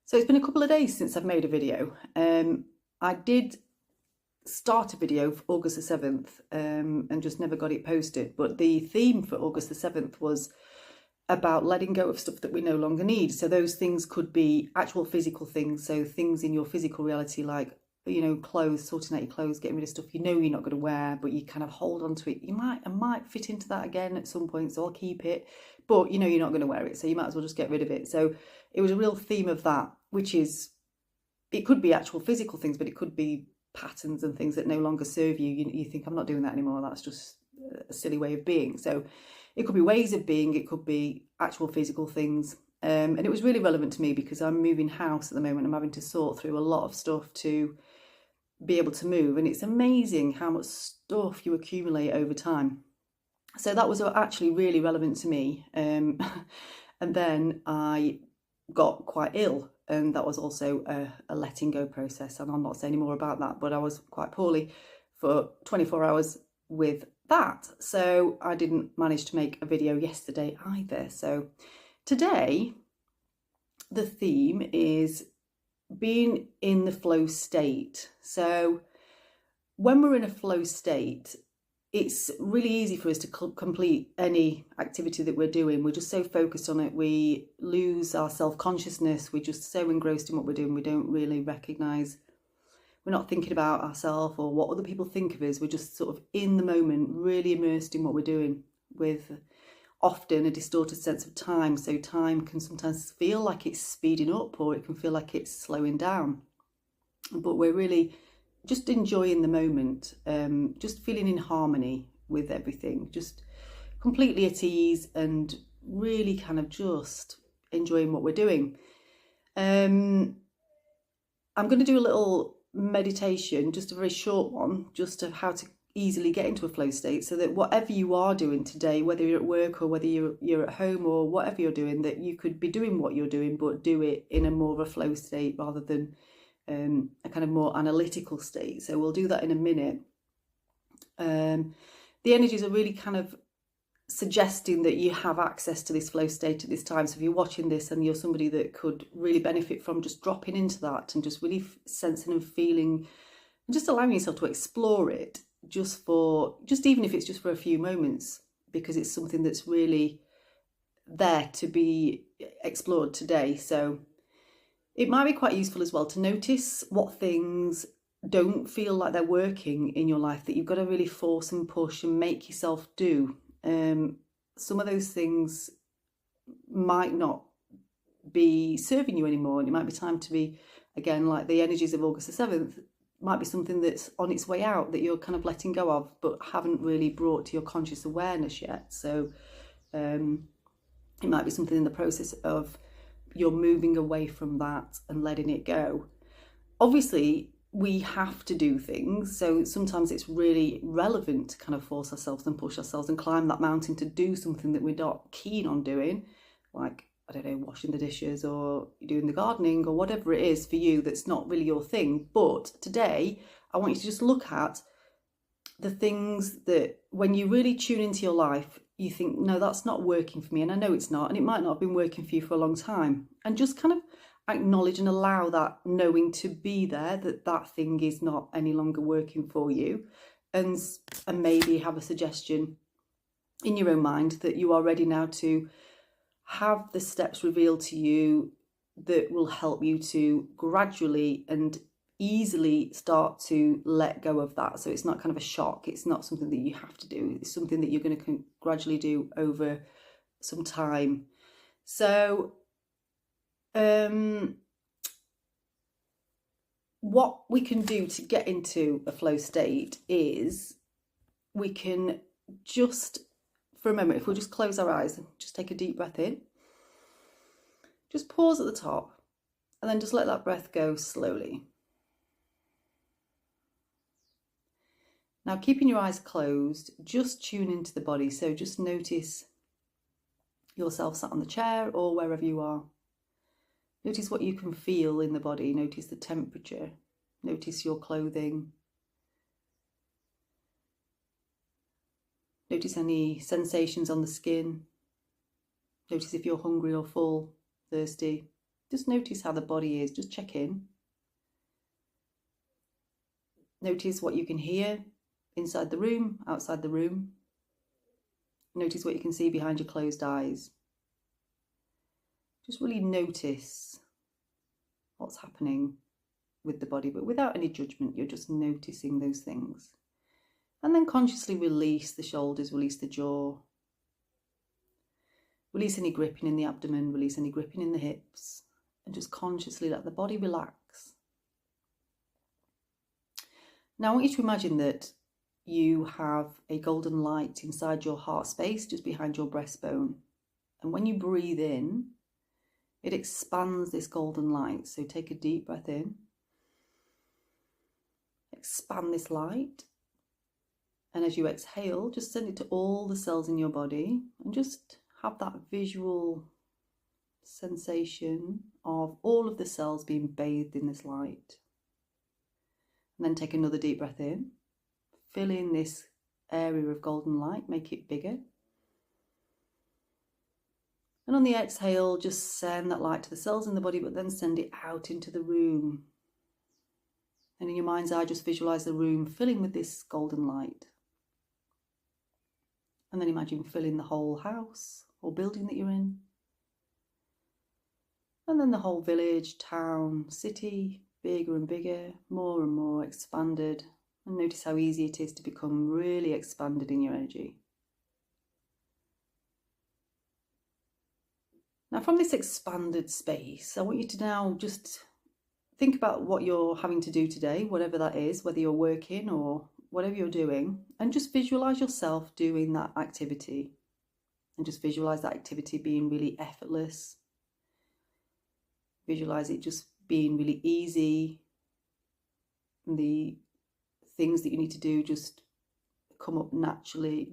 So it's been a couple of days since I've made a video. I did start a video for August the 7th and just never got it posted. But the theme for August the 7th was about letting go of stuff that we no longer need. So those things could be actual physical things. So things in your physical reality, like, clothes, sorting out your clothes, getting rid of stuff you're not going to wear, but you kind of hold on to it. I might fit into that again at some point, so I'll keep it. But you're not going to wear it, so you might as well just get rid of it. So it was a real theme of that, which is, it could be actual physical things, but it could be patterns and things that no longer serve you. You think, I'm not doing that anymore. That's just a silly way of being. So it could be ways of being, it could be actual physical things. And it was really relevant to me because I'm moving house at the moment. I'm having to sort through a lot of stuff to be able to move, and it's amazing how much stuff you accumulate over time. So that was actually really relevant to me. And then I got quite ill, and that was also a letting go process, and I'll not say any more about that, but I was quite poorly for 24 hours with that, so I didn't manage to make a video yesterday either. So today the theme is being in the flow state. So when we're in a flow state, it's really easy for us to complete any activity that we're doing. We're just so focused on it. We lose our self-consciousness. We're just so engrossed in what we're doing. We don't really recognise, we're not thinking about ourselves or what other people think of us. We're just sort of in the moment, really immersed in what we're doing, with often a distorted sense of time. So time can sometimes feel like it's speeding up, or it can feel like it's slowing down. But we're really just enjoying the moment, just feeling in harmony with everything, just completely at ease and really kind of just enjoying what we're doing. I'm going to do a little meditation, just a very short one, just of how to easily get into a flow state, so that whatever you are doing today, whether you're at work or whether you're at home or whatever you're doing, that you could be doing what you're doing, but do it in a more of a flow state rather than a kind of more analytical state. So we'll do that in a minute. The energies are really kind of suggesting that you have access to this flow state at this time. So if you're watching this and you're somebody that could really benefit from just dropping into that and just really sensing and feeling and just allowing yourself to explore it, just even if it's just for a few moments, because it's something that's really there to be explored today. So it might be quite useful as well to notice what things don't feel like they're working in your life, that you've got to really force and push and make yourself do. Some of those things might not be serving you anymore, and it might be time to be, again, like the energies of August the 7th, might be something that's on its way out that you're kind of letting go of but haven't really brought to your conscious awareness yet. So it might be something in the process of you're moving away from that and letting it go. Obviously we have to do things, so sometimes it's really relevant to kind of force ourselves and push ourselves and climb that mountain to do something that we're not keen on doing, like, I don't know, washing the dishes or doing the gardening or whatever it is for you that's not really your thing. But today I want you to just look at the things that when you really tune into your life, you think, no, that's not working for me, and I know it's not, and it might not have been working for you for a long time, and just kind of acknowledge and allow that knowing to be there, that that thing is not any longer working for you, and maybe have a suggestion in your own mind that you are ready now to have the steps revealed to you that will help you to gradually and easily start to let go of that. So it's not kind of a shock, it's not something that you have to do, it's something that you're going to gradually do over some time. So what we can do to get into a flow state is we can just, for a moment, if we'll just close our eyes and just take a deep breath in, just pause at the top, and then just let that breath go slowly. Now, keeping your eyes closed, just tune into the body. So just notice yourself sat on the chair or wherever you are. Notice what you can feel in the body. Notice the temperature. Notice your clothing. Notice any sensations on the skin. Notice if you're hungry or full, thirsty, Just notice how the body is, just check in. Notice what you can hear inside the room, outside the room. Notice what you can see behind your closed eyes. Just really notice what's happening with the body, but without any judgment. You're just noticing those things. And then consciously release the shoulders, release the jaw. Release any gripping in the abdomen, release any gripping in the hips, and just consciously let the body relax. Now I want you to imagine that you have a golden light inside your heart space, just behind your breastbone. And when you breathe in, it expands this golden light. So take a deep breath in. Expand this light. And as you exhale, just send it to all the cells in your body and just have that visual sensation of all of the cells being bathed in this light. And then take another deep breath in. Fill in this area of golden light, make it bigger. And on the exhale, just send that light to the cells in the body, but then send it out into the room. And in your mind's eye, just visualize the room filling with this golden light. And then imagine filling the whole house or building that you're in. And then the whole village, town, city, bigger and bigger, more and more expanded. And notice how easy it is to become really expanded in your energy. Now from this expanded space, I want you to now just think about what you're having to do today, whatever that is, whether you're working or whatever you're doing, and just visualize yourself doing that activity. And just visualize that activity being really effortless. Visualize it just being really easy. And the things that you need to do just come up naturally,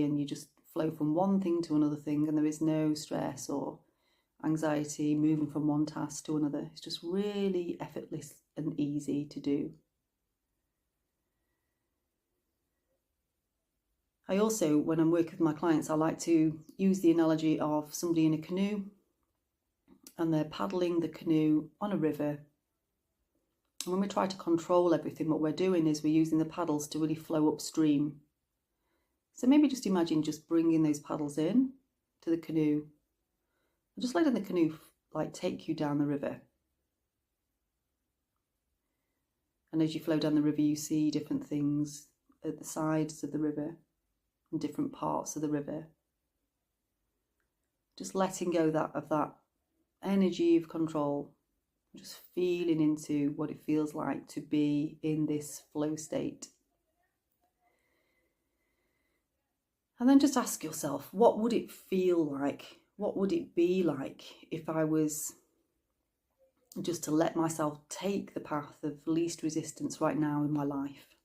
and you just flow from one thing to another thing, and there is no stress or anxiety moving from one task to another. It's just really effortless and easy to do. I also, when I'm working with my clients, I like to use the analogy of somebody in a canoe and they're paddling the canoe on a river. And when we try to control everything, what we're doing is we're using the paddles to really flow upstream. So maybe just imagine just bringing those paddles in to the canoe and just letting the canoe take you down the river. And as you flow down the river, you see different things at the sides of the river and different parts of the river. Just letting go of that energy of control, just feeling into what it feels like to be in this flow state. And then just ask yourself, what would it feel like? What would it be like if I was just to let myself take the path of least resistance right now in my life?